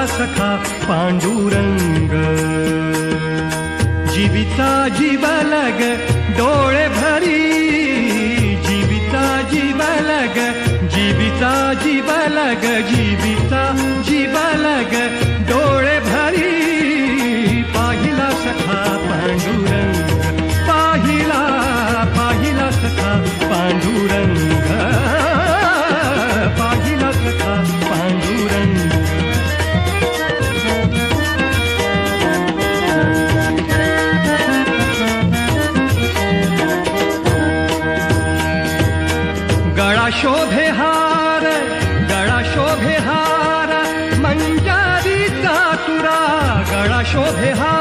पाहिला सखा पांडुरंग. जीविता जीवलग डोळे भरी, जीविता जीवलग, जीविता जीवलग, जीविता जीवलग डोळे भरी. पाहिला सखा पांडुरंग, पाहिला पाहिला सखा पांडुरंग, पाहिला सखा पांडुरंग. गळा शोभे हार, गळा शोभे हार, मंजारीचा तुरा. गळा शोभे हार,